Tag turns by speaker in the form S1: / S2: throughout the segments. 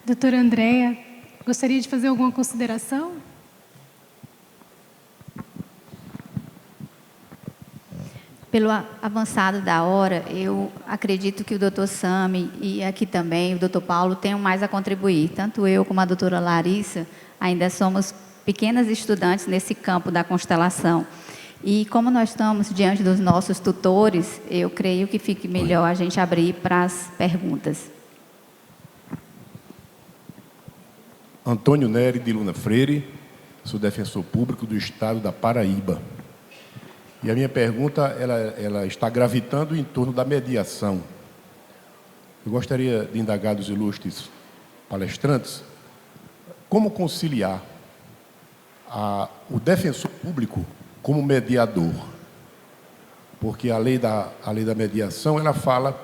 S1: Doutora Andréa, gostaria de fazer alguma consideração?
S2: Pelo avançado da hora, eu acredito que o doutor Sami e aqui também o doutor Paulo tenham mais a contribuir. Tanto eu como a doutora Larissa ainda somos pequenas estudantes nesse campo da constelação. E como nós estamos diante dos nossos tutores, eu creio que fique melhor a gente abrir para as perguntas.
S3: Antônio Nery de Luna Freire, sou defensor público do Estado da Paraíba. E a minha pergunta, ela está gravitando em torno da mediação. Eu gostaria de indagar dos ilustres palestrantes como conciliar o defensor público como mediador. Porque a lei da mediação, ela fala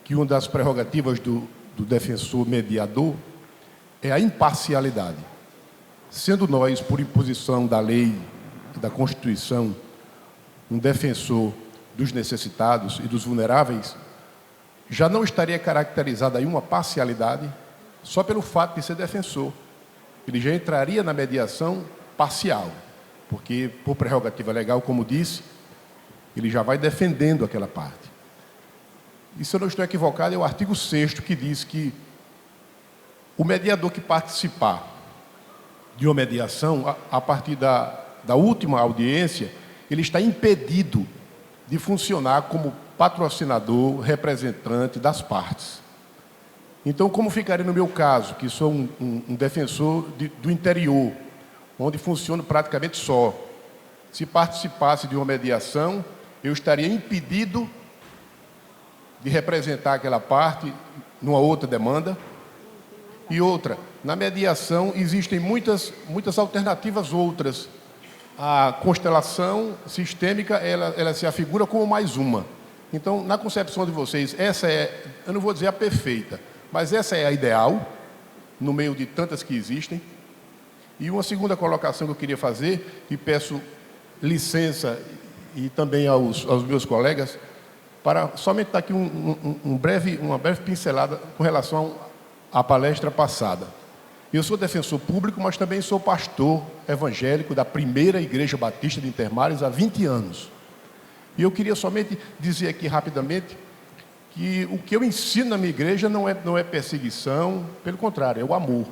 S3: que uma das prerrogativas do defensor mediador é a imparcialidade. Sendo nós, por imposição da lei e da Constituição, um defensor dos necessitados e dos vulneráveis, já não estaria caracterizada aí uma parcialidade só pelo fato de ser defensor. Ele já entraria na mediação parcial, porque, por prerrogativa legal, como disse, ele já vai defendendo aquela parte. E, se eu não estou equivocado, é o artigo 6º que diz que o mediador que participar de uma mediação, a partir da última audiência, ele está impedido de funcionar como patrocinador, representante das partes. Então, como ficaria no meu caso, que sou um defensor do interior, onde funciono praticamente só, se participasse de uma mediação, eu estaria impedido de representar aquela parte numa outra demanda. E outra, na mediação existem muitas alternativas outras. A constelação sistêmica, ela se afigura como mais uma. Então, na concepção de vocês, essa é, eu não vou dizer a perfeita, mas essa é a ideal, no meio de tantas que existem. E uma segunda colocação que eu queria fazer, e peço licença e também aos meus colegas, para somente dar aqui uma breve pincelada com relação à palestra passada. Eu sou defensor público, mas também sou pastor evangélico da primeira Igreja Batista de Intermares há 20 anos. E eu queria somente dizer aqui rapidamente que o que eu ensino na minha igreja não é perseguição, pelo contrário, é o amor.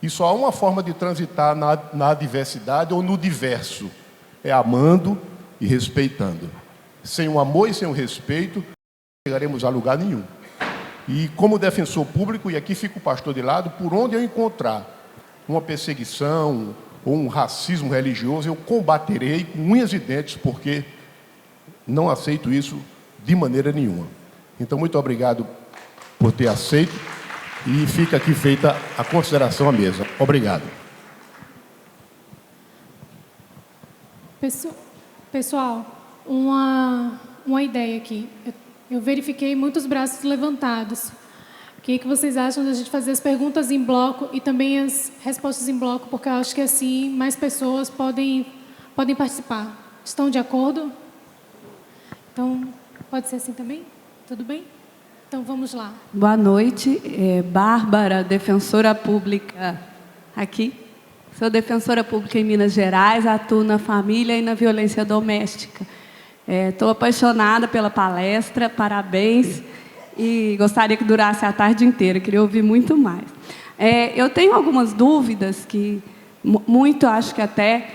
S3: E só há uma forma de transitar na adversidade ou no diverso, é amando e respeitando. Sem o amor e sem o respeito, não chegaremos a lugar nenhum. E como defensor público, e aqui fica o pastor de lado, por onde eu encontrar uma perseguição ou um racismo religioso, eu combaterei com unhas e dentes, porque não aceito isso de maneira nenhuma. Então, muito obrigado por ter aceito, e fica aqui feita a consideração à mesa. Obrigado.
S1: Pessoal, uma ideia aqui. Eu verifiquei muitos braços levantados. O que vocês acham da gente fazer as perguntas em bloco e também as respostas em bloco? Porque eu acho que assim mais pessoas podem participar. Estão de acordo? Então, pode ser assim também? Tudo bem? Então, vamos lá.
S4: Boa noite. Bárbara, defensora pública aqui. Sou defensora pública em Minas Gerais, atuo na família e na violência doméstica. Estou apaixonada pela palestra, parabéns, e gostaria que durasse a tarde inteira, queria ouvir muito mais. Eu tenho algumas dúvidas, que muito acho que até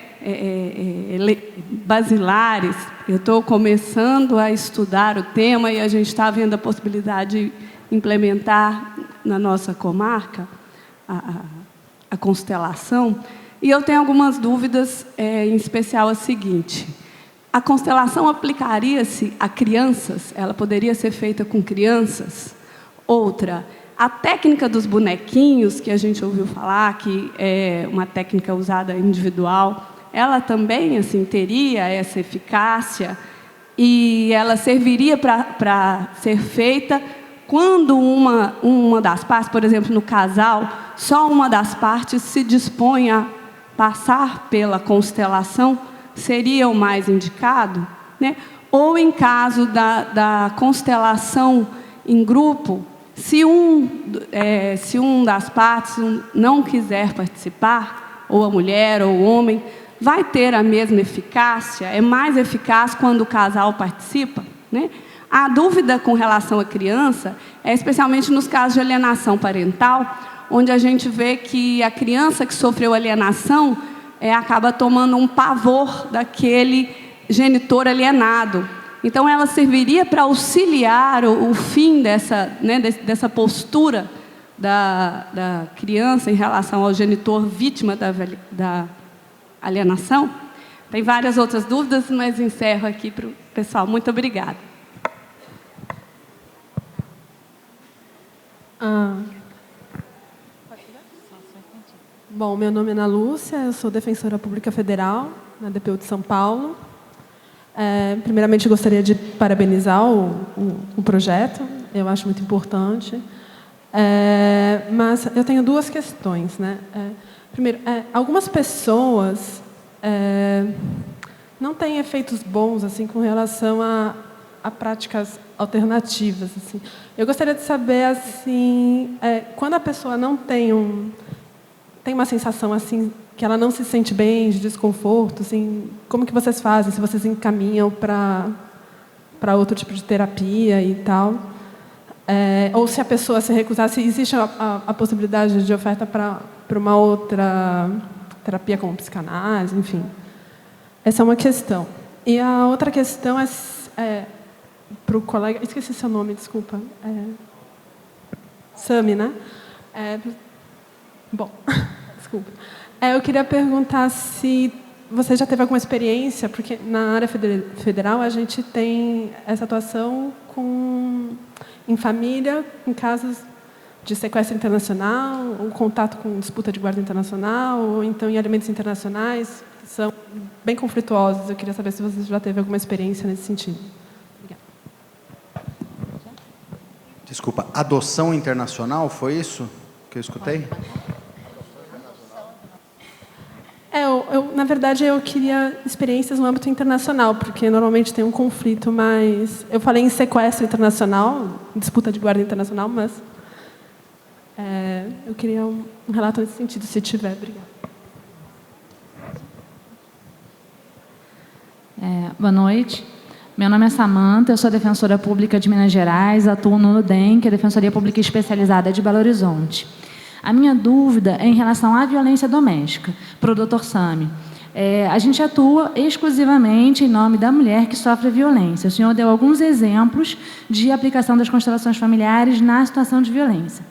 S4: basilares. Eu estou começando a estudar o tema e a gente está vendo a possibilidade de implementar na nossa comarca a constelação, e eu tenho algumas dúvidas, em especial a seguinte: a constelação aplicaria-se a crianças? Ela poderia ser feita com crianças? Outra, a técnica dos bonequinhos, que a gente ouviu falar, que é uma técnica usada individual, ela também assim, teria essa eficácia? E ela serviria para ser feita quando uma das partes, por exemplo, no casal, só uma das partes se dispõe a passar pela constelação, seria o mais indicado, né? Ou em caso da constelação em grupo, Se um das partes não quiser participar, ou a mulher ou o homem, vai ter a mesma eficácia? É mais eficaz quando o casal participa, né? A dúvida com relação à criança é especialmente nos casos de alienação parental, onde a gente vê que a criança que sofreu alienação acaba tomando um pavor daquele genitor alienado. Então, ela serviria para auxiliar o fim dessa postura da criança em relação ao genitor vítima da alienação? Tem várias outras dúvidas, mas encerro aqui para o pessoal. Muito obrigada.
S5: Bom, meu nome é Ana Lúcia, eu sou defensora pública federal na DPU de São Paulo. Primeiramente, gostaria de parabenizar o projeto, eu acho muito importante. Mas eu tenho duas questões, né? Primeiro, algumas pessoas não têm efeitos bons assim com relação a práticas alternativas. Assim. Eu gostaria de saber assim, quando a pessoa não tem uma sensação assim que ela não se sente bem, de desconforto, assim, como que vocês fazem? Se vocês encaminham para outro tipo de terapia e tal? Ou se a pessoa se recusar, se existe a possibilidade de oferta para uma outra terapia como psicanálise, enfim. Essa é uma questão. E a outra questão para o colega... Esqueci seu nome, desculpa. Sami, né? Bom, desculpa. Eu queria perguntar se você já teve alguma experiência, porque na área federal a gente tem essa atuação em família, em casos de sequestro internacional, ou contato com disputa de guarda internacional, ou então em alimentos internacionais, que são bem conflituosos. Eu queria saber se você já teve alguma experiência nesse sentido. Obrigada.
S6: Desculpa, adoção internacional, foi isso que eu escutei?
S5: Na verdade, eu queria experiências no âmbito internacional, porque normalmente tem um conflito mais... Eu falei em sequestro internacional, disputa de guarda internacional, mas eu queria um relato nesse sentido, se tiver. Obrigada.
S7: Boa noite. Meu nome é Samanta, eu sou defensora pública de Minas Gerais, atuo no NUDEM, que é a Defensoria Pública Especializada de Belo Horizonte. A minha dúvida é em relação à violência doméstica, para o Dr. Sami. A gente atua exclusivamente em nome da mulher que sofre violência. O senhor deu alguns exemplos de aplicação das constelações familiares na situação de violência.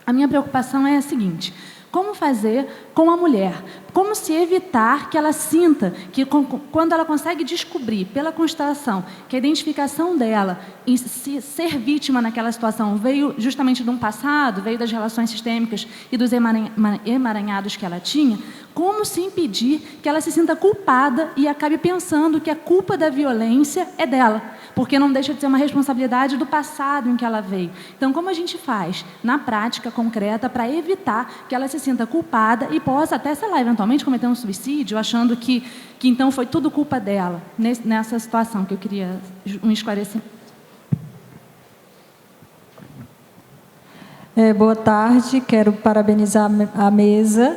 S7: A minha preocupação é a seguinte: como fazer com a mulher? Como se evitar que ela sinta que, quando ela consegue descobrir pela constelação que a identificação dela em ser vítima naquela situação veio justamente de um passado, veio das relações sistêmicas e dos emaranhados que ela tinha, como se impedir que ela se sinta culpada e acabe pensando que a culpa da violência é dela, porque não deixa de ser uma responsabilidade do passado em que ela veio. Então, como a gente faz, na prática concreta, para evitar que ela se sinta culpada e possa até, sei lá, eventualmente cometer um suicídio, achando que então foi tudo culpa dela, nessa situação que eu queria um esclarecimento.
S8: Boa tarde, quero parabenizar a mesa.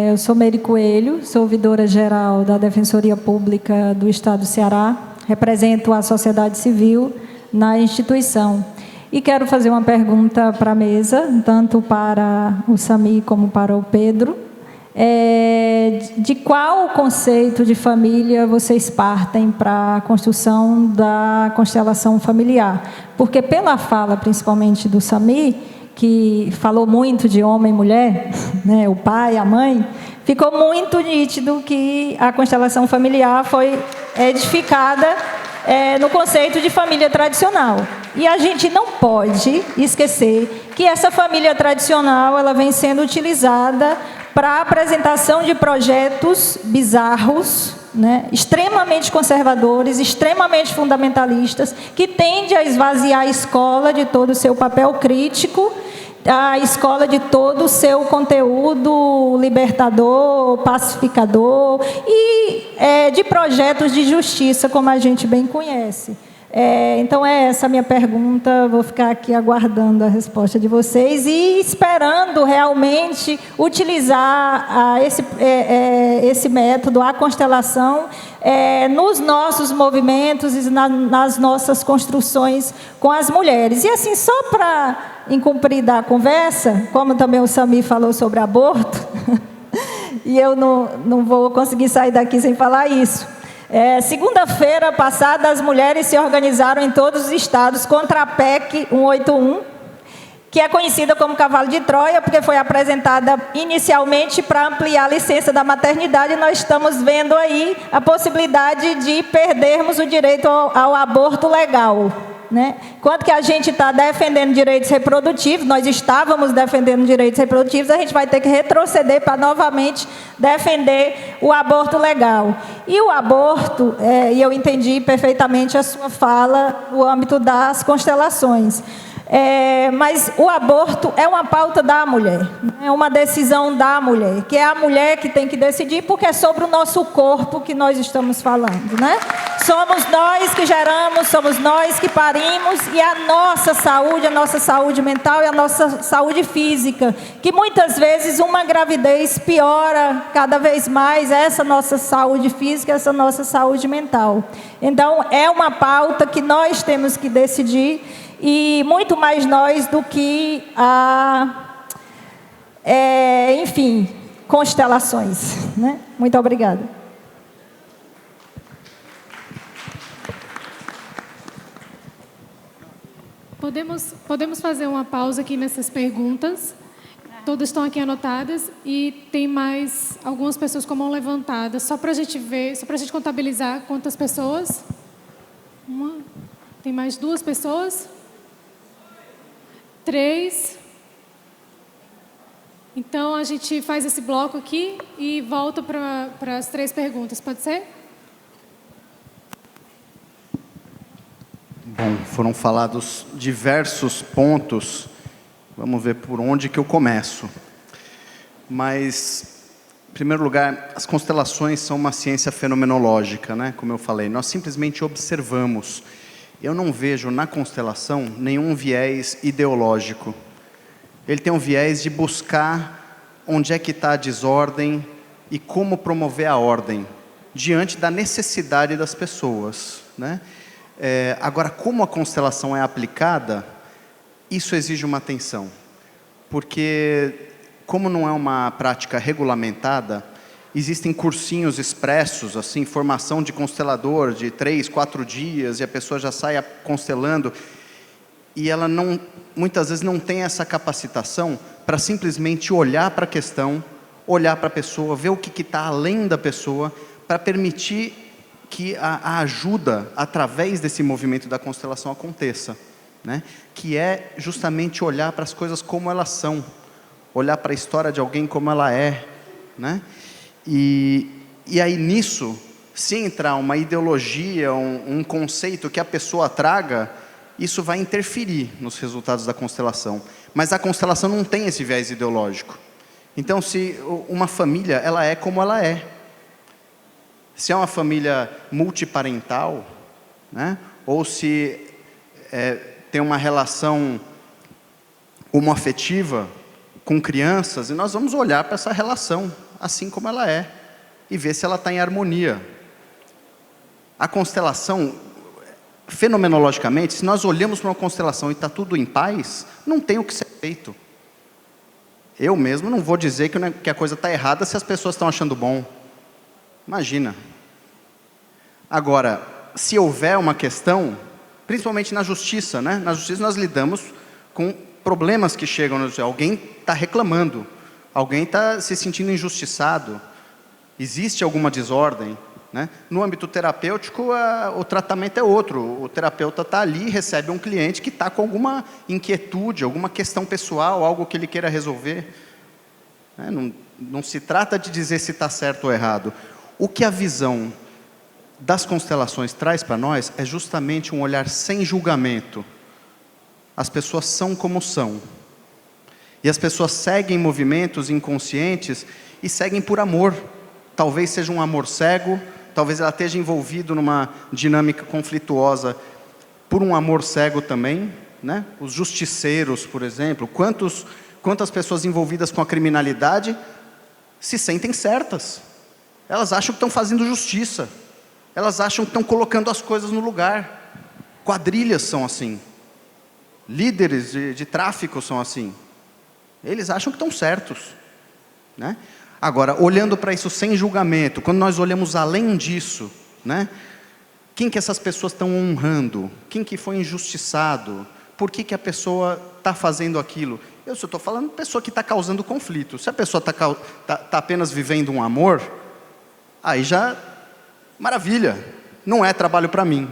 S8: Eu sou Meire Coelho, sou ouvidora-geral da Defensoria Pública do Estado do Ceará, represento a sociedade civil na instituição. E quero fazer uma pergunta para a mesa, tanto para o Sami como para o Pedro. De qual conceito de família vocês partem para a construção da constelação familiar? Porque pela fala, principalmente do Sami, que falou muito de homem e mulher, né, o pai, a mãe, ficou muito nítido que a constelação familiar foi edificada no conceito de família tradicional. E a gente não pode esquecer que essa família tradicional ela vem sendo utilizada para a apresentação de projetos bizarros, né, extremamente conservadores, extremamente fundamentalistas, que tende a esvaziar a escola de todo o seu papel crítico, a escola de todo o seu conteúdo libertador, pacificador e de projetos de justiça, como a gente bem conhece. Então, é essa a minha pergunta. Vou ficar aqui aguardando a resposta de vocês e esperando realmente utilizar esse método, a constelação, nos nossos movimentos e nas nossas construções com as mulheres. E assim, só para incumpridar a conversa, como também o Sami falou sobre aborto, e eu não vou conseguir sair daqui sem falar isso. Segunda-feira passada, as mulheres se organizaram em todos os estados contra a PEC 181, que é conhecida como cavalo de Troia, porque foi apresentada inicialmente para ampliar a licença da maternidade. Nós estamos vendo aí a possibilidade de perdermos o direito ao aborto legal, né? Enquanto que a gente está defendendo direitos reprodutivos, nós estávamos defendendo direitos reprodutivos, a gente vai ter que retroceder para novamente defender o aborto legal. E o aborto, e eu entendi perfeitamente a sua fala no âmbito das constelações. Mas o aborto é uma pauta da mulher, é uma decisão da mulher, que é a mulher que tem que decidir, porque é sobre o nosso corpo que nós estamos falando, né? Somos nós que geramos, somos nós que parimos, e a nossa saúde mental e a nossa saúde física, que muitas vezes uma gravidez piora cada vez mais essa nossa saúde física, essa nossa saúde mental. Então, é uma pauta que nós temos que decidir, e muito mais nós do que enfim, constelações, né? Muito obrigada.
S1: Podemos fazer uma pausa aqui nessas perguntas. Todas estão aqui anotadas e tem mais algumas pessoas com a mão levantada. Só para a gente ver, só para a gente contabilizar quantas pessoas. Tem mais 2 pessoas. 3. Então, a gente faz esse bloco aqui e volta para as 3 perguntas. Pode ser?
S6: Bom, foram falados diversos pontos. Vamos ver por onde que eu começo. Mas, em primeiro lugar, as constelações são uma ciência fenomenológica, né? Como eu falei, nós simplesmente observamos. Eu não vejo na constelação nenhum viés ideológico. Ele tem um viés de buscar onde é que está a desordem e como promover a ordem, diante da necessidade das pessoas, né? Agora, como a constelação é aplicada, isso exige uma atenção. Porque, como não é uma prática regulamentada, existem cursinhos expressos, assim, formação de constelador de 3, 4 dias, e a pessoa já sai constelando, e ela muitas vezes não tem essa capacitação para simplesmente olhar para a questão, olhar para a pessoa, ver o que está além da pessoa, para permitir que a ajuda, através desse movimento da constelação, aconteça, né? Que é justamente olhar para as coisas como elas são, olhar para a história de alguém como ela é, né? E aí nisso, se entrar uma ideologia, um conceito que a pessoa traga, isso vai interferir nos resultados da constelação. Mas a constelação não tem esse viés ideológico. Então, se uma família, ela é como ela é. Se é uma família multiparental, né? Ou se tem uma relação homoafetiva com crianças, e nós vamos olhar para essa relação assim como ela é, e ver se ela está em harmonia. A constelação, fenomenologicamente, se nós olhamos para uma constelação e está tudo em paz, não tem o que ser feito. Eu mesmo não vou dizer que a coisa está errada se as pessoas estão achando bom. Imagina. Agora, se houver uma questão, principalmente na justiça, né? Na justiça nós lidamos com problemas que chegam na justiça. Alguém está reclamando, alguém está se sentindo injustiçado, existe alguma desordem, né? No âmbito terapêutico, o tratamento é outro. O terapeuta está ali e recebe um cliente que está com alguma inquietude, alguma questão pessoal, algo que ele queira resolver. Não se trata de dizer se está certo ou errado. O que a visão das constelações traz para nós é justamente um olhar sem julgamento. As pessoas são como são. E as pessoas seguem movimentos inconscientes e seguem por amor. Talvez seja um amor cego, talvez ela esteja envolvida numa dinâmica conflituosa por um amor cego também, né? Os justiceiros, por exemplo, quantas pessoas envolvidas com a criminalidade se sentem certas. Elas acham que estão fazendo justiça. Elas acham que estão colocando as coisas no lugar. Quadrilhas são assim. Líderes de tráfico são assim. Eles acham que estão certos, né? Agora, olhando para isso sem julgamento, quando nós olhamos além disso, né? Quem que essas pessoas estão honrando? Quem que foi injustiçado? Por que a pessoa está fazendo aquilo? Eu só estou falando de pessoa que está causando conflito. Se a pessoa tá apenas vivendo um amor, aí já, maravilha, não é trabalho para mim.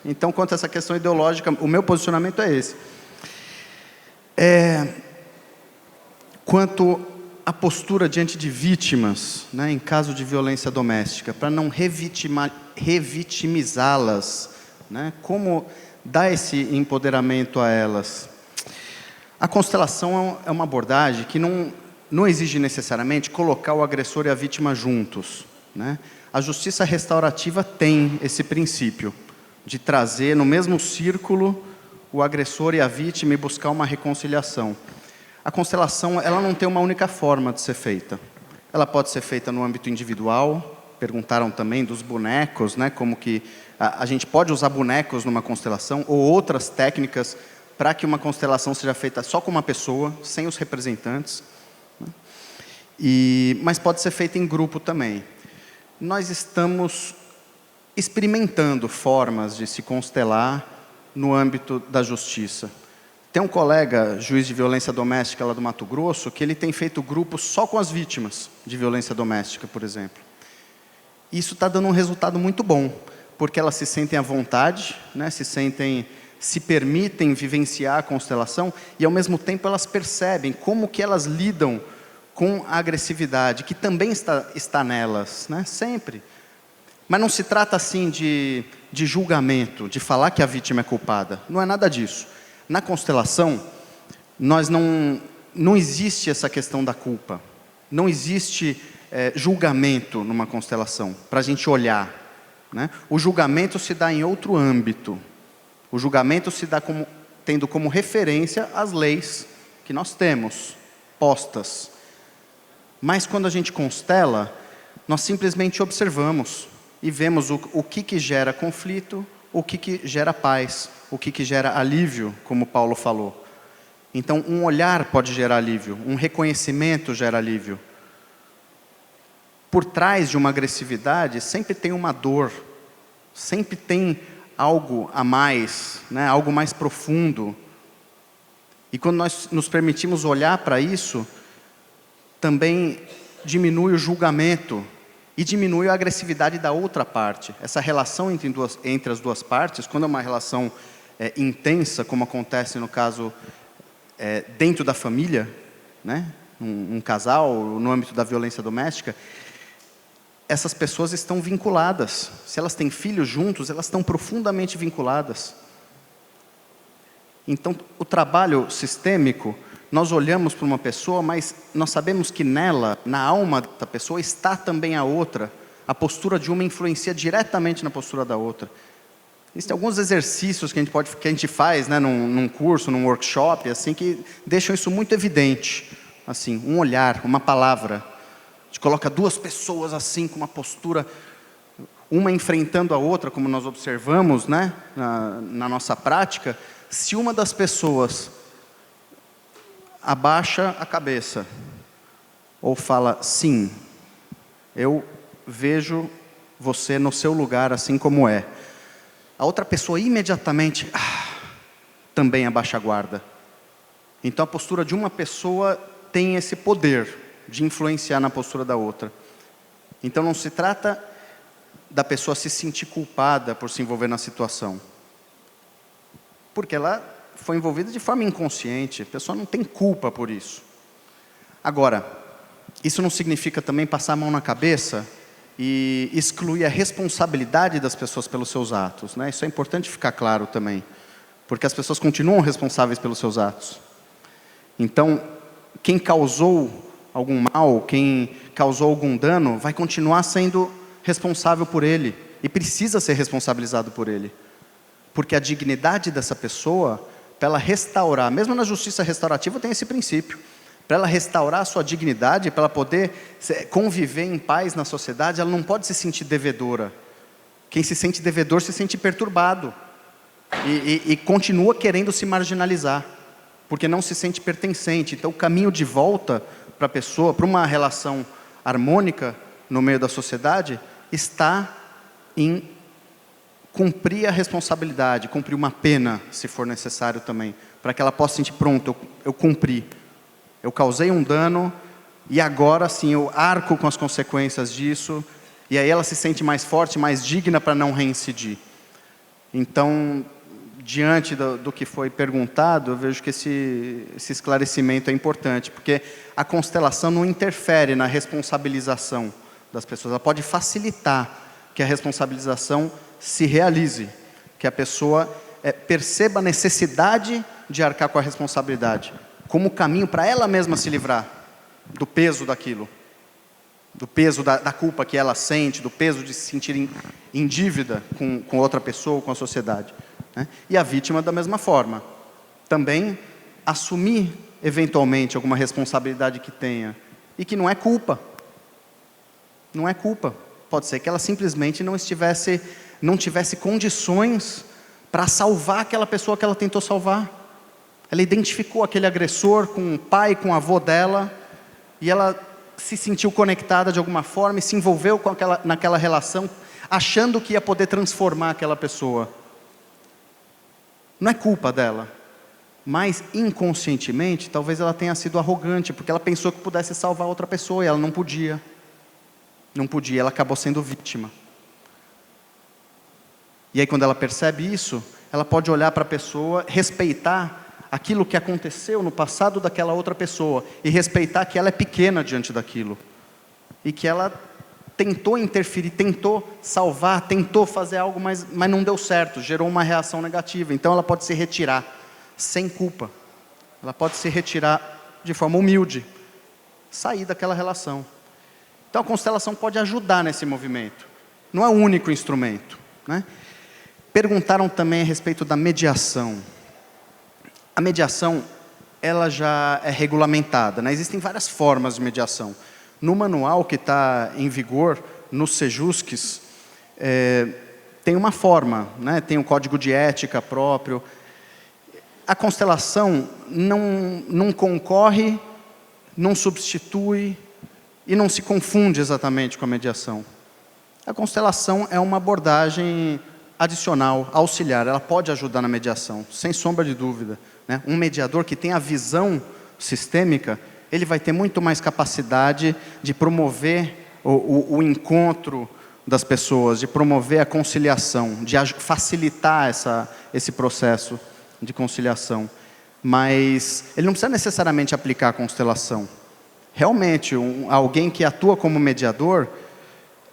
S6: Então, quanto a essa questão ideológica, o meu posicionamento é esse. Quanto à postura diante de vítimas, né, em caso de violência doméstica, para não revitimizá-las, né, como dar esse empoderamento a elas? A constelação é uma abordagem que não exige necessariamente colocar o agressor e a vítima juntos, né? A justiça restaurativa tem esse princípio de trazer no mesmo círculo o agressor e a vítima e buscar uma reconciliação. A constelação, ela não tem uma única forma de ser feita. Ela pode ser feita no âmbito individual. Perguntaram também dos bonecos, né? Como que a gente pode usar bonecos numa constelação ou outras técnicas para que uma constelação seja feita só com uma pessoa, sem os representantes, né? Mas pode ser feita em grupo também. Nós estamos experimentando formas de se constelar no âmbito da justiça. Tem um colega, juiz de violência doméstica lá do Mato Grosso, que ele tem feito grupos só com as vítimas de violência doméstica, por exemplo. Isso está dando um resultado muito bom, porque elas se sentem à vontade, né, se permitem vivenciar a constelação e, ao mesmo tempo, elas percebem como que elas lidam com a agressividade, que também está nelas, né, sempre. Mas não se trata assim de julgamento, de falar que a vítima é culpada. Não é nada disso. Na constelação, não existe essa questão da culpa. Não existe julgamento numa constelação, para a gente olhar, né? O julgamento se dá em outro âmbito. O julgamento se dá tendo como referência as leis que nós temos postas. Mas quando a gente constela, nós simplesmente observamos e vemos o que gera conflito, o que gera paz, o que gera alívio, como Paulo falou. Então, um olhar pode gerar alívio, um reconhecimento gera alívio. Por trás de uma agressividade, sempre tem uma dor, sempre tem algo a mais, né? Algo mais profundo. E quando nós nos permitimos olhar para isso, também diminui o julgamento e diminui a agressividade da outra parte. Essa relação entre as duas partes, quando é uma relação intensa, como acontece no caso dentro da família, né? Um casal, no âmbito da violência doméstica, essas pessoas estão vinculadas. Se elas têm filhos juntos, elas estão profundamente vinculadas. Então, o trabalho sistêmico, nós olhamos para uma pessoa, mas nós sabemos que nela, na alma da pessoa, está também a outra. A postura de uma influencia diretamente na postura da outra. Existem alguns exercícios que a gente faz, né, num curso, num workshop, assim, que deixam isso muito evidente. Assim, um olhar, uma palavra. A gente coloca duas pessoas assim, com uma postura, uma enfrentando a outra, como nós observamos, né, na nossa prática. Se uma das pessoas abaixa a cabeça, ou fala, sim, eu vejo você no seu lugar assim como é, a outra pessoa imediatamente também abaixa a guarda. Então a postura de uma pessoa tem esse poder de influenciar na postura da outra. Então não se trata da pessoa se sentir culpada por se envolver na situação, porque ela foi envolvida de forma inconsciente, a pessoa não tem culpa por isso. Agora, isso não significa também passar a mão na cabeça e excluir a responsabilidade das pessoas pelos seus atos, né? Isso é importante ficar claro também, porque as pessoas continuam responsáveis pelos seus atos. Então, quem causou algum mal, quem causou algum dano, vai continuar sendo responsável por ele, e precisa ser responsabilizado por ele. Porque a dignidade dessa pessoa, para ela restaurar, mesmo na justiça restaurativa tem esse princípio, para ela restaurar a sua dignidade, para ela poder conviver em paz na sociedade, ela não pode se sentir devedora. Quem se sente devedor se sente perturbado e continua querendo se marginalizar, porque não se sente pertencente. Então o caminho de volta para a pessoa, para uma relação harmônica no meio da sociedade, está em cumprir a responsabilidade, cumprir uma pena, se for necessário também, para que ela possa sentir, pronto, eu cumpri. Eu causei um dano e agora sim eu arco com as consequências disso, e aí ela se sente mais forte, mais digna para não reincidir. Então, diante do que foi perguntado, eu vejo que esse esclarecimento é importante, porque a constelação não interfere na responsabilização das pessoas, ela pode facilitar que a responsabilização se realize, que a pessoa perceba a necessidade de arcar com a responsabilidade, como caminho para ela mesma se livrar do peso daquilo, do peso da culpa que ela sente, do peso de se sentir em dívida com outra pessoa, com a sociedade, né? E a vítima da mesma forma, também assumir eventualmente alguma responsabilidade que tenha, e que não é culpa, não é culpa, pode ser que ela simplesmente não tivesse condições para salvar aquela pessoa que ela tentou salvar. Ela identificou aquele agressor com o pai, com o avô dela, e ela se sentiu conectada de alguma forma e se envolveu naquela relação, achando que ia poder transformar aquela pessoa. Não é culpa dela, mas inconscientemente, talvez ela tenha sido arrogante, porque ela pensou que pudesse salvar outra pessoa e ela não podia. Não podia, ela acabou sendo vítima. E aí quando ela percebe isso, ela pode olhar para a pessoa, respeitar aquilo que aconteceu no passado daquela outra pessoa, e respeitar que ela é pequena diante daquilo, e que ela tentou interferir, tentou salvar, tentou fazer algo, mas não deu certo, gerou uma reação negativa. Então ela pode se retirar, sem culpa, ela pode se retirar de forma humilde, sair daquela relação. Então a constelação pode ajudar nesse movimento, não é o único instrumento, né? Perguntaram também a respeito da mediação. A mediação, ela já é regulamentada, né? Existem várias formas de mediação. No manual que está em vigor, nos Sejusques, tem uma forma, né? Tem um código de ética próprio. A constelação não concorre, não substitui e não se confunde exatamente com a mediação. A constelação é uma abordagem adicional, auxiliar, ela pode ajudar na mediação, sem sombra de dúvida, né? Um mediador que tem a visão sistêmica, ele vai ter muito mais capacidade de promover o encontro das pessoas, de promover a conciliação, de facilitar esse processo de conciliação. Mas ele não precisa necessariamente aplicar a constelação. Realmente, alguém que atua como mediador,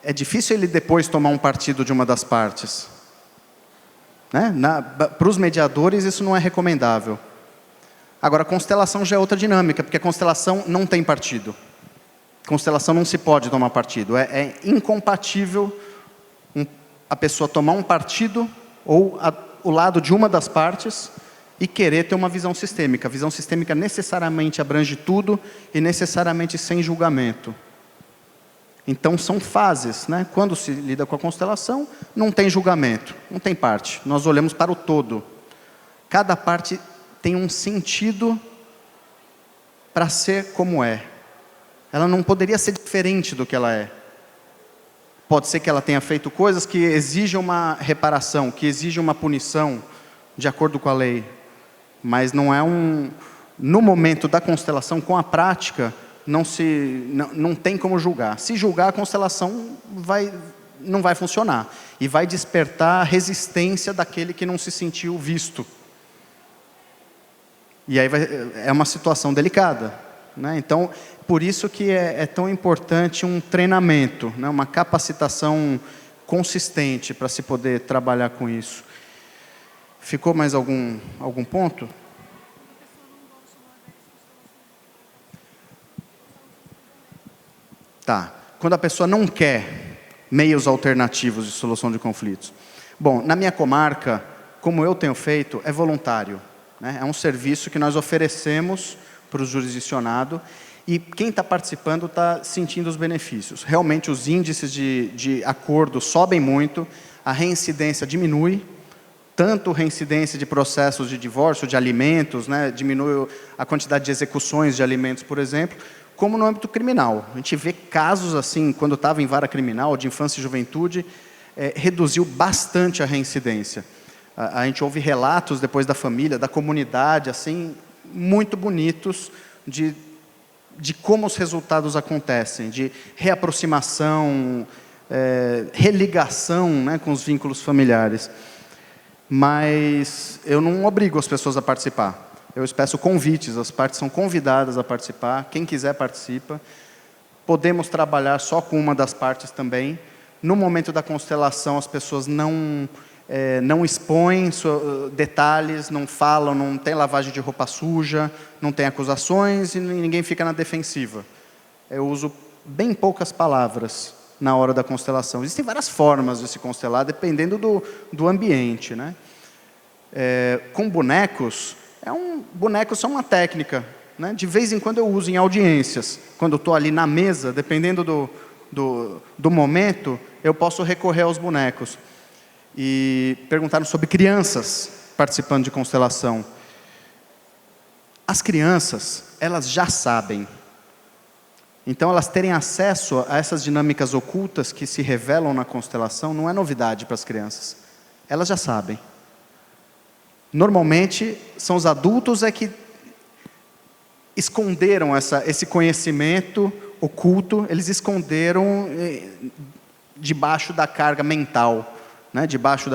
S6: é difícil ele depois tomar um partido de uma das partes, né? Para os mediadores isso não é recomendável. Agora a constelação já é outra dinâmica, porque a constelação não tem partido. Constelação não se pode tomar partido, é incompatível a pessoa tomar um partido ou o lado de uma das partes e querer ter uma visão sistêmica. A visão sistêmica necessariamente abrange tudo e necessariamente sem julgamento. Então são fases, né? Quando se lida com a constelação, não tem julgamento, não tem parte. Nós olhamos para o todo. Cada parte tem um sentido para ser como é. Ela não poderia ser diferente do que ela é. Pode ser que ela tenha feito coisas que exijam uma reparação, que exijam uma punição, de acordo com a lei. Mas não é no momento da constelação, com a prática, não tem como julgar. Se julgar, a constelação não vai funcionar. E vai despertar a resistência daquele que não se sentiu visto. E aí é uma situação delicada, né? Então, por isso que é tão importante um treinamento, né? Uma capacitação consistente para se poder trabalhar com isso. Ficou mais algum ponto? Tá. Quando a pessoa não quer meios alternativos de solução de conflitos. Bom, na minha comarca, como eu tenho feito, é voluntário, né? É um serviço que nós oferecemos para o jurisdicionado e quem está participando está sentindo os benefícios. Realmente os índices de acordo sobem muito, a reincidência diminui, tanto reincidência de processos de divórcio, de alimentos, né? Diminui a quantidade de execuções de alimentos, por exemplo, como no âmbito criminal. A gente vê casos assim, quando estava em vara criminal, de infância e juventude, reduziu bastante a reincidência. A gente ouve relatos depois da família, da comunidade, assim, muito bonitos de como os resultados acontecem, de reaproximação, religação, né, com os vínculos familiares. Mas eu não obrigo as pessoas a participar. Eu peço convites, as partes são convidadas a participar, quem quiser participa. Podemos trabalhar só com uma das partes também. No momento da constelação, as pessoas não expõem detalhes, não falam, não tem lavagem de roupa suja, não tem acusações e ninguém fica na defensiva. Eu uso bem poucas palavras na hora da constelação. Existem várias formas de se constelar, dependendo do ambiente, né? Com bonecos, bonecos são uma técnica, né? De vez em quando eu uso em audiências. Quando eu estou ali na mesa, dependendo do momento, eu posso recorrer aos bonecos. E perguntaram sobre crianças participando de constelação. As crianças, elas já sabem. Então, elas terem acesso a essas dinâmicas ocultas que se revelam na constelação não é novidade para as crianças. Elas já sabem. Normalmente, são os adultos que esconderam esse conhecimento oculto, eles esconderam debaixo da carga mental, né? Debaixo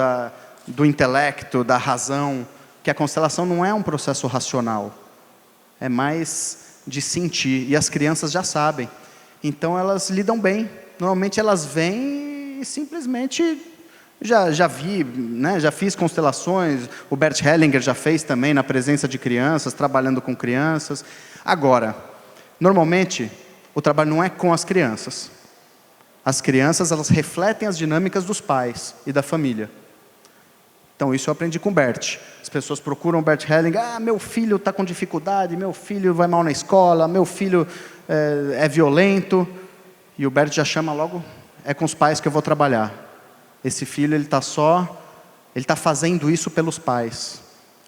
S6: do intelecto, da razão, que a constelação não é um processo racional, é mais de sentir, e as crianças já sabem, então elas lidam bem. Normalmente elas vêm e simplesmente já vi, né? Já fiz constelações, o Bert Hellinger já fez também na presença de crianças, trabalhando com crianças. Agora, normalmente o trabalho não é com as crianças. As crianças, elas refletem as dinâmicas dos pais e da família. Então, isso eu aprendi com o Bert. As pessoas procuram o Bert Hellinger, meu filho está com dificuldade, meu filho vai mal na escola, meu filho é violento. E o Bert já chama logo, é com os pais que eu vou trabalhar. Esse filho, ele está fazendo isso pelos pais.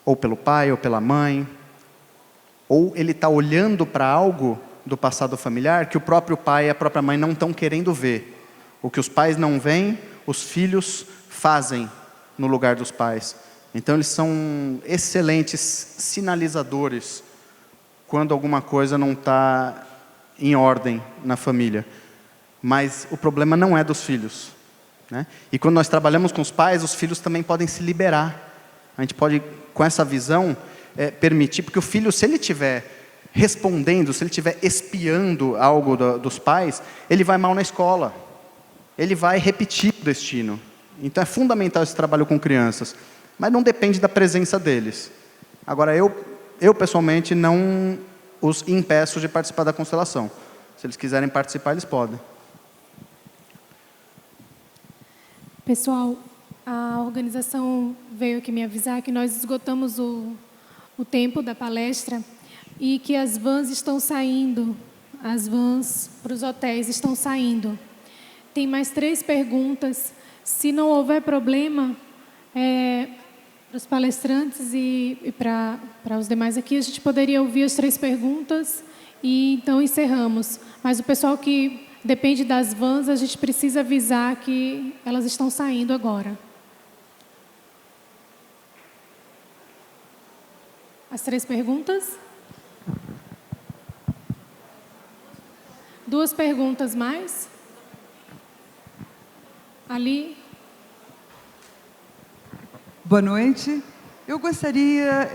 S6: Ou pelo pai, ou pela mãe. Ou ele está olhando para algo do passado familiar que o próprio pai e a própria mãe não estão querendo ver. O que os pais não veem, os filhos fazem no lugar dos pais. Então eles são excelentes sinalizadores quando alguma coisa não está em ordem na família. Mas o problema não é dos filhos, né? E quando nós trabalhamos com os pais, os filhos também podem se liberar. A gente pode, com essa visão, permitir, porque o filho, se ele estiver respondendo, se ele estiver espiando algo dos pais, ele vai mal na escola, ele vai repetir o destino. Então é fundamental esse trabalho com crianças, mas não depende da presença deles. Agora, eu pessoalmente não os impeço de participar da constelação. Se eles quiserem participar, eles podem.
S1: Pessoal, a organização veio aqui me avisar que nós esgotamos o tempo da palestra e que as vans estão saindo, as vans para os hotéis estão saindo. Tem mais 3 perguntas. Se não houver problema, para os palestrantes e para os demais aqui, a gente poderia ouvir as 3 perguntas e então encerramos. Mas o pessoal que depende das vans, a gente precisa avisar que elas estão saindo agora. As 3 perguntas? 2 perguntas mais? Ali.
S9: Boa noite. Eu gostaria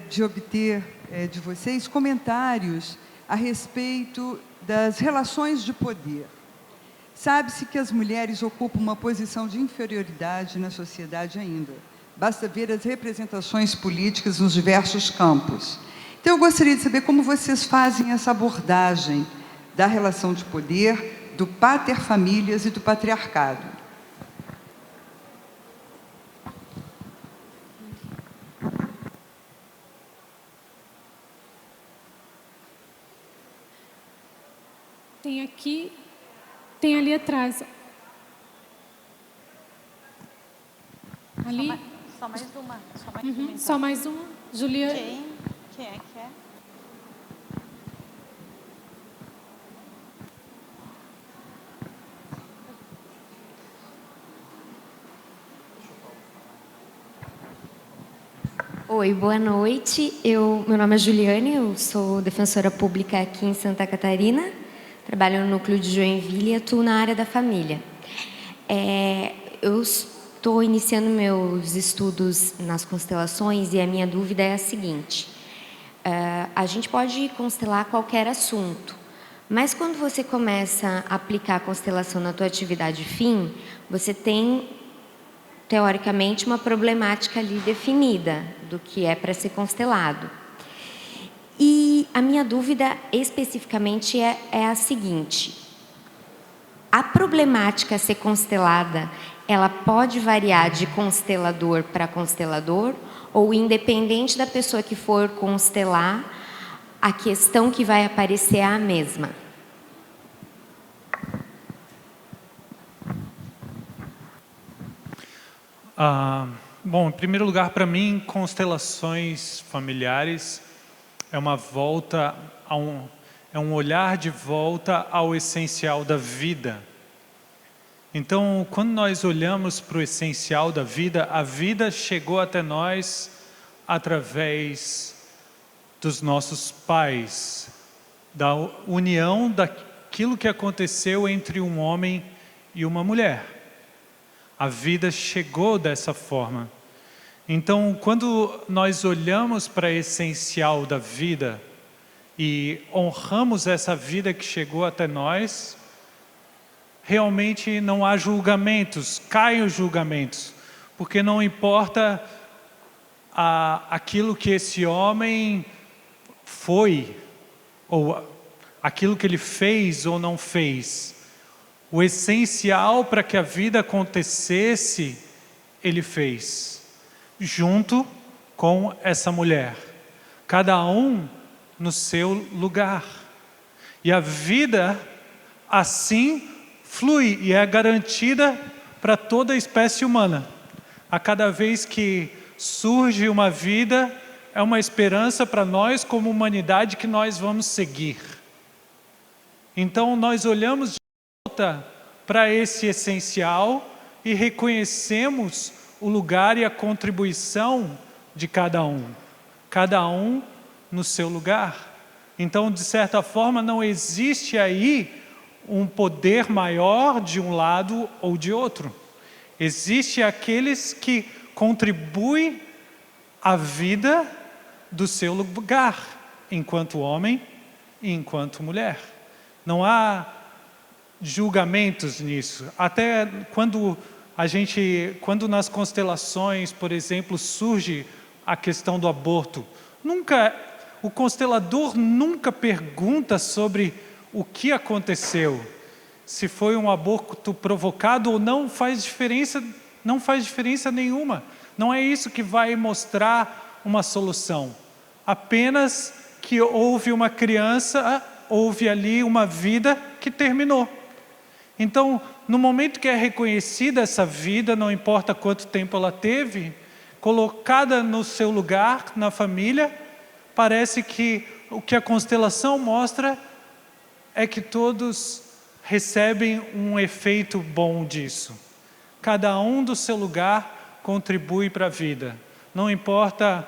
S9: de obter de vocês comentários a respeito das relações de poder. Sabe-se que as mulheres ocupam uma posição de inferioridade na sociedade ainda. Basta ver as representações políticas nos diversos campos. Então, eu gostaria de saber como vocês fazem essa abordagem da relação de poder, do paterfamílias e do patriarcado.
S1: Tem aqui, tem ali atrás. Ali.
S10: Só mais uma.
S1: Uhum, só mais uma. Juliana.
S10: Quem é que é?
S11: Oi, boa noite. Meu nome é Juliane, eu sou defensora pública aqui em Santa Catarina, trabalho no núcleo de Joinville e atuo na área da família. Eu estou iniciando meus estudos nas constelações e a minha dúvida é a seguinte: a gente pode constelar qualquer assunto, mas quando você começa a aplicar a constelação na tua atividade fim, você tem teoricamente uma problemática ali definida do que é para ser constelado. E a minha dúvida especificamente é a seguinte: a problemática a ser constelada, ela pode variar de constelador para constelador, ou independente da pessoa que for constelar, a questão que vai aparecer é a mesma?
S12: Bom, em primeiro lugar, para mim, constelações familiares é uma volta é um olhar de volta ao essencial da vida. Então, quando nós olhamos para o essencial da vida, a vida chegou até nós através dos nossos pais, da união daquilo que aconteceu entre um homem e uma mulher. A vida chegou dessa forma. Então, quando nós olhamos para o essencial da vida e honramos essa vida que chegou até nós, realmente não há julgamentos, caem os julgamentos, porque não importa aquilo que esse homem foi, ou aquilo que ele fez ou não fez. O essencial para que a vida acontecesse, ele fez, junto com essa mulher, cada um no seu lugar. E a vida assim flui e é garantida para toda a espécie humana. A cada vez que surge uma vida, é uma esperança para nós como humanidade que nós vamos seguir. Então nós olhamos de volta para esse essencial e reconhecemos o lugar e a contribuição de cada um no seu lugar. Então, de certa forma, não existe aí um poder maior de um lado ou de outro. Existe aqueles que contribuem à vida do seu lugar, enquanto homem e enquanto mulher. Não há julgamentos nisso. Até quando nas constelações, por exemplo, surge a questão do aborto, o constelador nunca pergunta sobre o que aconteceu. Se foi um aborto provocado ou não, não faz diferença nenhuma. Não é isso que vai mostrar uma solução. Apenas que houve uma criança, houve ali uma vida que terminou. Então, no momento que é reconhecida essa vida, não importa quanto tempo ela teve, colocada no seu lugar, na família, parece que o que a constelação mostra é que todos recebem um efeito bom disso. Cada um do seu lugar contribui para a vida. Não importa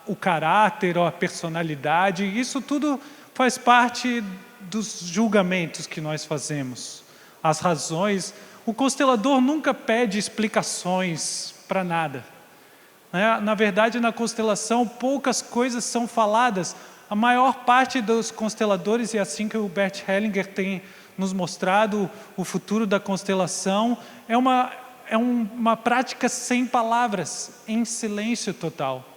S12: o caráter ou a personalidade, isso tudo faz parte dos julgamentos que nós fazemos. As razões, o constelador nunca pede explicações para nada. Na verdade, na constelação, poucas coisas são faladas. A maior parte dos consteladores, e assim que o Bert Hellinger tem nos mostrado o futuro da constelação, é uma prática sem palavras, em silêncio total.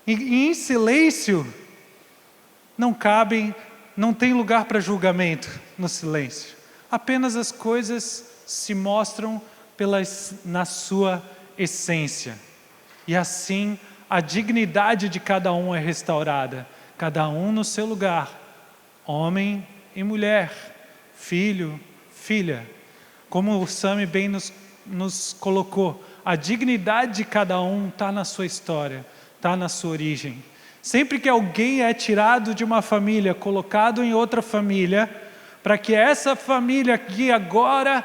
S12: E em silêncio não tem lugar para julgamento no silêncio. Apenas as coisas se mostram na sua essência. E assim, a dignidade de cada um é restaurada. Cada um no seu lugar, homem e mulher, filho, filha. Como o Sami bem nos colocou, a dignidade de cada um está na sua história, está na sua origem. Sempre que alguém é tirado de uma família, colocado em outra família, para que essa família aqui agora,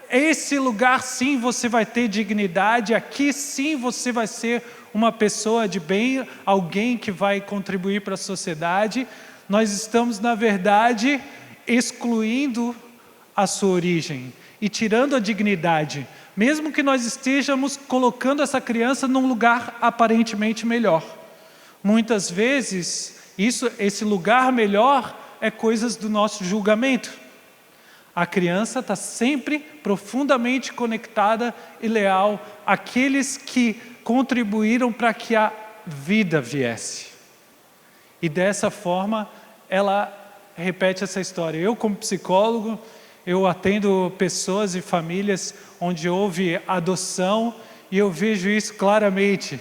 S12: esse lugar sim você vai ter dignidade, aqui sim você vai ser uma pessoa de bem, alguém que vai contribuir para a sociedade. Nós estamos, na verdade, excluindo a sua origem e tirando a dignidade, mesmo que nós estejamos colocando essa criança num lugar aparentemente melhor. Muitas vezes, esse lugar melhor é coisas do nosso julgamento. A criança está sempre profundamente conectada e leal àqueles que contribuíram para que a vida viesse. E dessa forma, ela repete essa história. Eu, como psicólogo, eu atendo pessoas e famílias onde houve adoção e eu vejo isso claramente.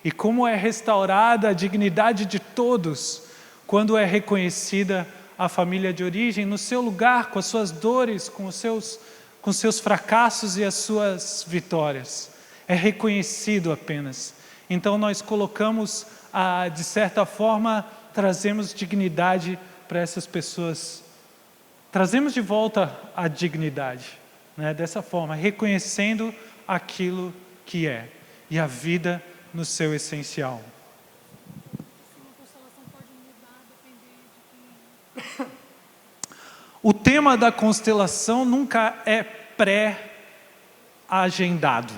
S12: E como é restaurada a dignidade de todos quando é reconhecida a família de origem no seu lugar, com as suas dores, com os seus fracassos e as suas vitórias. É reconhecido apenas. Então nós colocamos, de certa forma, trazemos dignidade para essas pessoas. Trazemos de volta a dignidade, né? Dessa forma, reconhecendo aquilo que é. E a vida no seu essencial. O tema da constelação nunca é pré-agendado.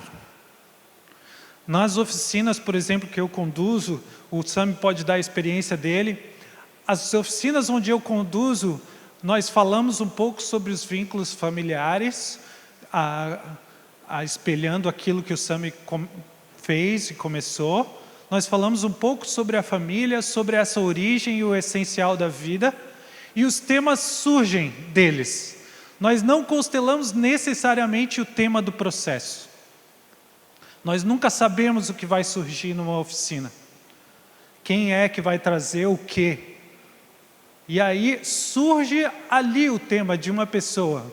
S12: Nas oficinas, por exemplo, que eu conduzo, o Sami pode dar a experiência dele. As oficinas onde eu conduzo, nós falamos um pouco sobre os vínculos familiares, espelhando aquilo que o Sami fez e começou. Nós falamos um pouco sobre a família, sobre essa origem e o essencial da vida. E os temas surgem deles. Nós não constelamos necessariamente o tema do processo. Nós nunca sabemos o que vai surgir numa oficina. Quem é que vai trazer o quê? E aí surge ali o tema de uma pessoa.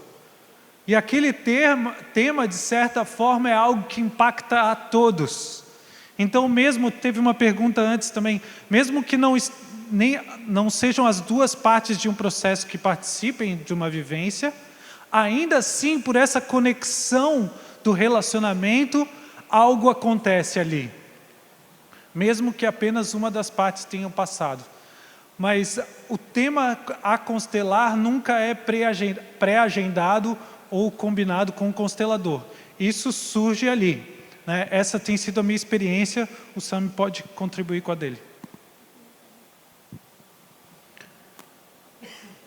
S12: E aquele tema, de certa forma, é algo que impacta a todos. Então, mesmo, teve uma pergunta antes também, mesmo que não sejam as duas partes de um processo que participem de uma vivência, ainda assim, por essa conexão do relacionamento, algo acontece ali. Mesmo que apenas uma das partes tenha passado. Mas o tema a constelar nunca é pré-agendado ou combinado com o constelador. Isso surge ali, né? Essa tem sido a minha experiência, o Sami pode contribuir com a dele.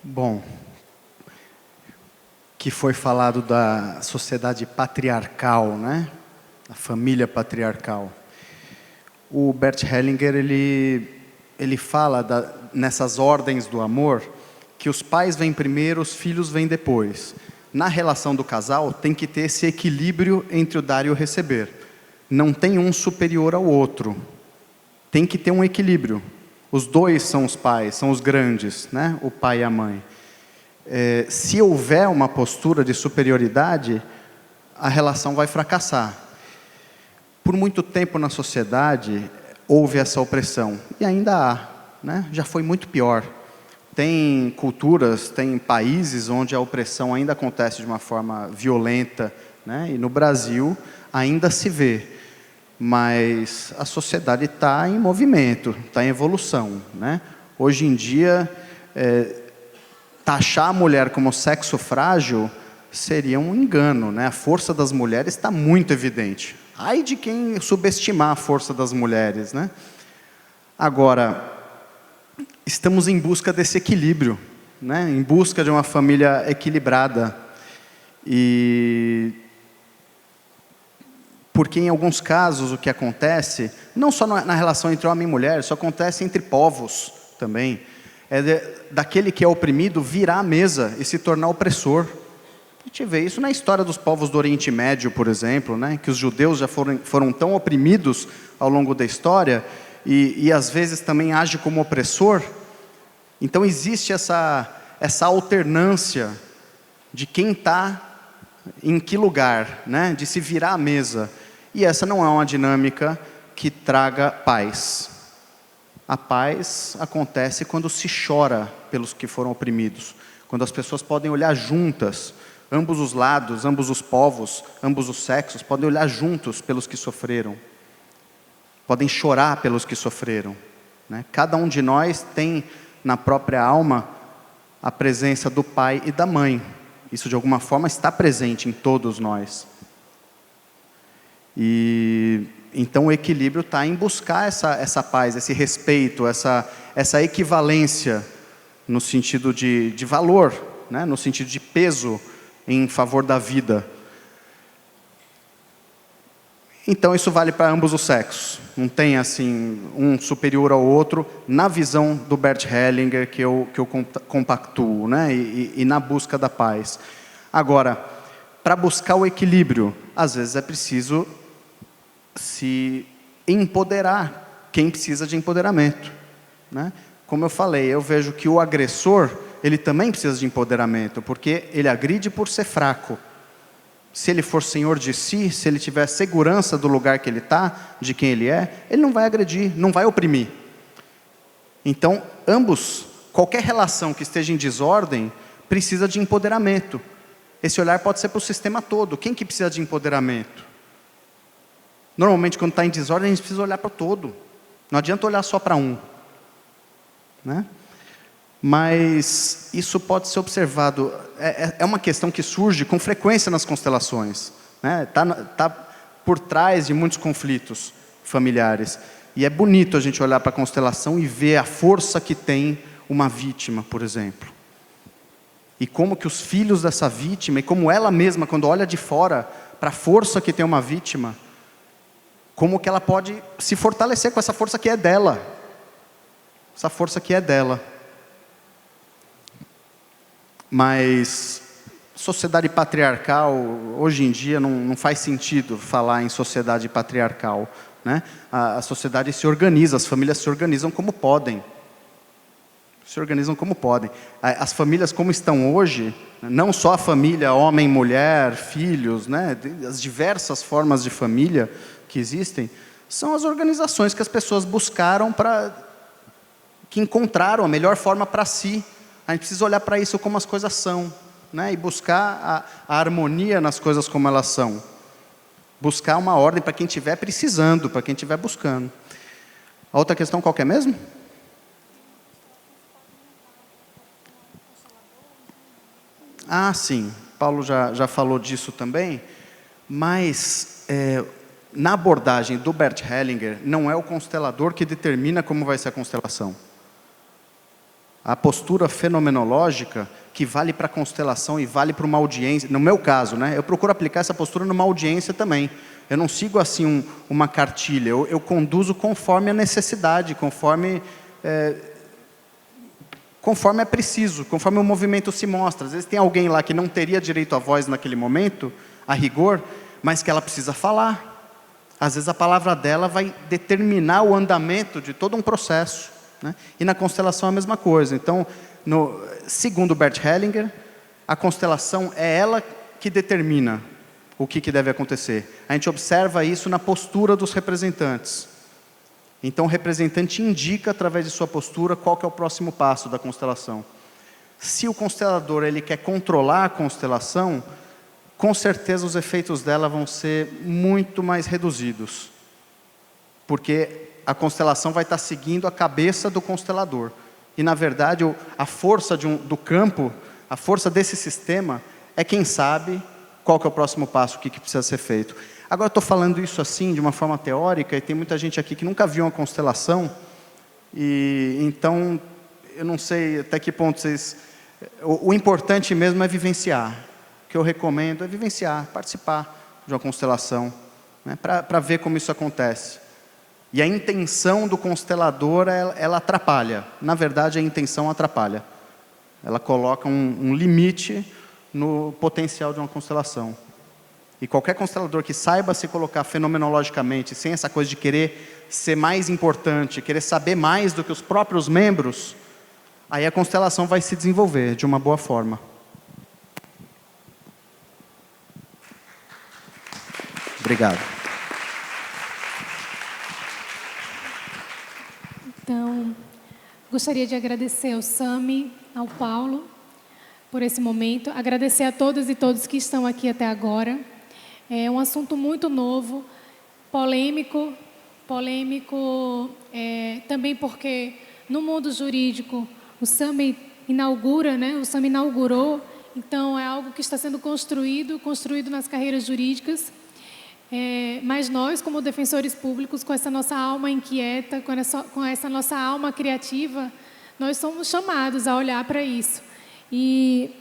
S6: Bom, que foi falado da sociedade patriarcal, né? A família patriarcal. O Bert Hellinger, ele fala nessas ordens do amor, que os pais vêm primeiro, os filhos vêm depois. Na relação do casal, tem que ter esse equilíbrio entre o dar e o receber. Não tem um superior ao outro. Tem que ter um equilíbrio. Os dois são os pais, são os grandes, né? O pai e a mãe. Se houver uma postura de superioridade, a relação vai fracassar. Por muito tempo na sociedade, houve essa opressão. E ainda há, né? Já foi muito pior. Tem culturas, tem países onde a opressão ainda acontece de uma forma violenta, né? E no Brasil ainda se vê. Mas a sociedade está em movimento, está em evolução, né? Hoje em dia, taxar a mulher como sexo frágil seria um engano, né? A força das mulheres está muito evidente. Ai de quem subestimar a força das mulheres, né? Agora, estamos em busca desse equilíbrio, né? Em busca de uma família equilibrada. Porque em alguns casos o que acontece, não só na relação entre homem e mulher, isso acontece entre povos também, daquele que é oprimido virar a mesa e se tornar opressor. A gente vê isso na história dos povos do Oriente Médio, por exemplo, né? Que os judeus já foram tão oprimidos ao longo da história e às vezes também age como opressor. Então existe essa alternância de quem está em que lugar, né? De se virar à mesa. E essa não é uma dinâmica que traga paz. A paz acontece quando se chora pelos que foram oprimidos, quando as pessoas podem olhar juntas, ambos os lados, ambos os povos, ambos os sexos, podem olhar juntos pelos que sofreram, podem chorar pelos que sofreram, né? Cada um de nós tem na própria alma a presença do pai e da mãe. Isso de alguma forma está presente em todos nós. E então o equilíbrio está em buscar essa paz, esse respeito, essa equivalência no sentido de valor, né? No sentido de peso em favor da vida. Então isso vale para ambos os sexos. Não tem assim um superior ao outro na visão do Bert Hellinger que eu compactuo, né? E na busca da paz. Agora, para buscar o equilíbrio, às vezes é preciso se empoderar quem precisa de empoderamento, né? Como eu falei, eu vejo que o agressor, ele também precisa de empoderamento, porque ele agride por ser fraco. Se ele for senhor de si, se ele tiver segurança do lugar que ele está, de quem ele é, ele não vai agredir, não vai oprimir. Então, ambos, qualquer relação que esteja em desordem, precisa de empoderamento. Esse olhar pode ser para o sistema todo. Quem que precisa de empoderamento? Normalmente, quando está em desordem, a gente precisa olhar para o todo. Não adianta olhar só para um, né? Mas isso pode ser observado, é uma questão que surge com frequência nas constelações, né? Tá por trás de muitos conflitos familiares. E é bonito a gente olhar para a constelação e ver a força que tem uma vítima, por exemplo. E como que os filhos dessa vítima, e como ela mesma, quando olha de fora para a força que tem uma vítima, como que ela pode se fortalecer com essa força que é dela. Essa força que é dela. Mas sociedade patriarcal, hoje em dia não faz sentido falar em sociedade patriarcal, né? A sociedade se organiza, as famílias se organizam como podem. Se organizam como podem. As famílias como estão hoje, não só a família, homem, mulher, filhos, né? As diversas formas de família que existem, são as organizações que as pessoas buscaram que encontraram a melhor forma para si. A gente precisa olhar para isso como as coisas são, né? E buscar a harmonia nas coisas como elas são. Buscar uma ordem para quem estiver precisando, para quem estiver buscando. A outra questão qual que é mesmo? Ah, sim. Paulo já falou disso também. Mas na abordagem do Bert Hellinger, não é o constelador que determina como vai ser a constelação. A postura fenomenológica que vale para a constelação e vale para uma audiência, no meu caso, né, eu procuro aplicar essa postura numa audiência também. Eu não sigo assim uma cartilha, eu conduzo conforme a necessidade, conforme é preciso, conforme o movimento se mostra. Às vezes tem alguém lá que não teria direito à voz naquele momento, a rigor, mas que ela precisa falar. Às vezes a palavra dela vai determinar o andamento de todo um processo, né? E na constelação é a mesma coisa. Então, segundo Bert Hellinger, a constelação é ela que determina o que deve acontecer. A gente observa isso na postura dos representantes. Então o representante indica, através de sua postura, qual que é o próximo passo da constelação. Se o constelador ele quer controlar a constelação, com certeza os efeitos dela vão ser muito mais reduzidos. Porque a constelação vai estar seguindo a cabeça do constelador. E, na verdade, a força do campo, a força desse sistema, é quem sabe qual que é o próximo passo, o que precisa ser feito. Agora, estou falando isso assim, de uma forma teórica, e tem muita gente aqui que nunca viu uma constelação, e então, eu não sei até que ponto vocês... O importante mesmo é vivenciar. O que eu recomendo é vivenciar, participar de uma constelação, né, para ver como isso acontece. E a intenção do constelador, ela atrapalha. Na verdade, a intenção atrapalha. Ela coloca um limite no potencial de uma constelação. E qualquer constelador que saiba se colocar fenomenologicamente, sem essa coisa de querer ser mais importante, querer saber mais do que os próprios membros, aí a constelação vai se desenvolver de uma boa forma. Obrigado.
S1: Então, gostaria de agradecer ao Sami, ao Paulo, por esse momento. Agradecer a todas e todos que estão aqui até agora. É um assunto muito novo, polêmico também porque no mundo jurídico o Sami inaugura, né? O Sami inaugurou, então é algo que está sendo construído nas carreiras jurídicas. Mas nós, como defensores públicos, com essa nossa alma inquieta, com essa nossa alma criativa, nós somos chamados a olhar para isso. E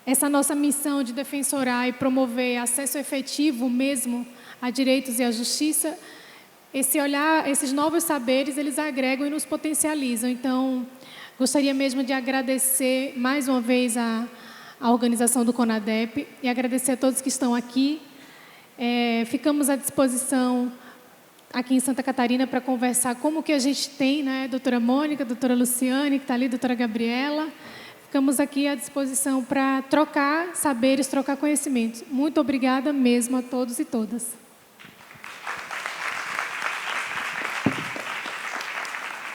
S1: essa nossa missão de defensorar e promover acesso efetivo mesmo a direitos e à justiça, esse olhar, esses novos saberes, eles agregam e nos potencializam. Então, gostaria mesmo de agradecer mais uma vez a organização do CONADEP e agradecer a todos que estão aqui. Ficamos à disposição aqui em Santa Catarina para conversar como que a gente tem, né, doutora Mônica, doutora Luciane, que está ali, doutora Gabriela. Ficamos aqui à disposição para trocar saberes, trocar conhecimentos. Muito obrigada mesmo a todos e todas.